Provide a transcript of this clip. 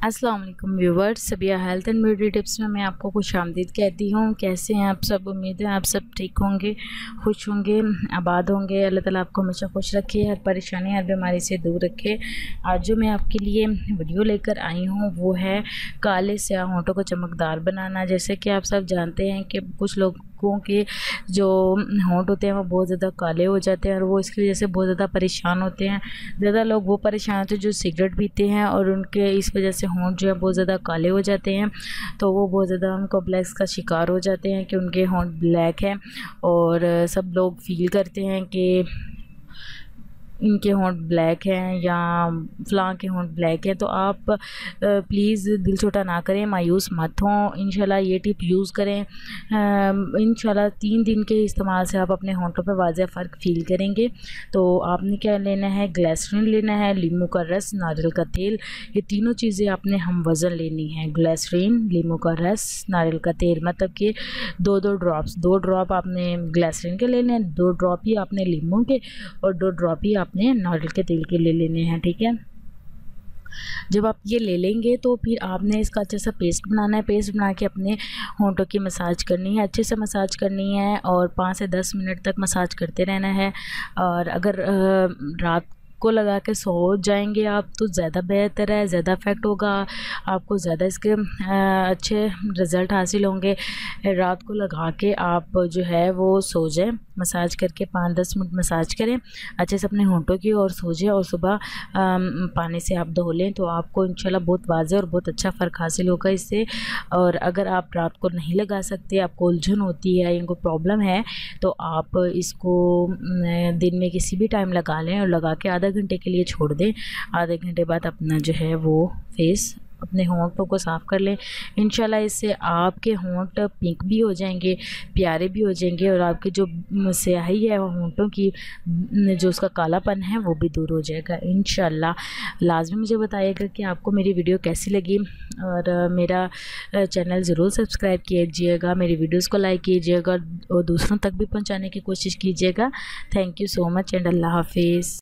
अस्सलाम वालेकुम viewers, Sabiya health and beauty tips में मैं आपको खुशामदीद कहती हूँ। कैसे हैं आप सब? उम्मीद है आप सब ठीक होंगे, खुश होंगे, आबाद होंगे। अल्लाह ताला आपको हमेशा खुश रखे, हर परेशानी हर बीमारी से दूर रखे। आज जो मैं आपके लिए वीडियो लेकर आई हूँ वो है काले स्याह होंठों को चमकदार बनाना। जैसे कि आप सब जानते हैं कि कुछ लोगों के जो होंठ होते हैं वो बहुत ज़्यादा काले हो जाते हैं और वो इसकी वजह से बहुत ज़्यादा परेशान होते हैं। ज़्यादा लोग वो परेशान होते हैं जो सिगरेट पीते हैं और उनके इस वजह से होंठ जो है बहुत ज़्यादा काले हो जाते हैं, तो वो बहुत ज़्यादा कॉम्प्लेक्स का शिकार हो जाते हैं कि उनके होंठ ब्लैक हैं। और सब लोग फील करते हैं कि इनके होंठ ब्लैक हैं या फ़लाँ के होंठ ब्लैक हैं। तो आप प्लीज़ दिल छोटा ना करें, मायूस मत हों। इंशाल्लाह ये टिप यूज़ करें। इंशाल्लाह 3 दिन के इस्तेमाल से आप अपने होंठों पे वाज़ेह फ़र्क फ़ील करेंगे। तो आपने क्या लेना है, ग्लिसरीन लेना है, लीमू का रस, नारियल का तेल, ये तीनों चीज़ें आपने हम वज़न लेनी है। ग्लिसरीन, लीमू का रस, नारियल का तेल, मतलब कि 2-2 ड्रॉप्स, 2 ड्रॉप आपने ग्लिसरीन के लेने हैं, 2 ड्रॉप ही आपने लीमू के और 2 ड्रॉप ही आपने नारियल के तेल के ले लेने हैं। ठीक है, जब आप ये ले लेंगे तो फिर आपने इसका अच्छा सा पेस्ट बनाना है। पेस्ट बना के अपने होंठों की मसाज करनी है, अच्छे से मसाज करनी है और 5 से 10 मिनट तक मसाज करते रहना है। और अगर रात को लगा के सो जाएंगे आप तो ज़्यादा बेहतर है, ज़्यादा इफ़ेक्ट होगा, आपको ज़्यादा इसके अच्छे रिज़ल्ट हासिल होंगे। रात को लगा के आप जो है वो सो जाएं, मसाज करके 5-10 मिनट मसाज करें अच्छे से अपने होंठों की और सो जाएं और सुबह पानी से आप धो लें तो आपको इंशाल्लाह बहुत वाज़ेह और बहुत अच्छा फ़र्क हासिल होगा इससे। और अगर आप रात को नहीं लगा सकते, आपको उलझन होती है, इनको प्रॉब्लम है, तो आप इसको दिन में किसी भी टाइम लगा लें और लगा के आधा घंटे के लिए छोड़ दें। आधे घंटे बाद अपना जो है वो फेस, अपने होंठों को साफ़ कर लें। इंशाल्लाह इससे आपके होंठ पिंक भी हो जाएंगे, प्यारे भी हो जाएंगे और आपकी जो स्याही है होंठों की, जो उसका कालापन है वो भी दूर हो जाएगा इंशाल्लाह। लाजमी मुझे बताइएगा कि आपको मेरी वीडियो कैसी लगी और मेरा चैनल ज़रूर सब्सक्राइब कीजिएगा, मेरी वीडियोज़ को लाइक कीजिएगा और दूसरों तक भी पहुँचाने की कोशिश कीजिएगा। Thank you so much and अल्लाह हाफिज़।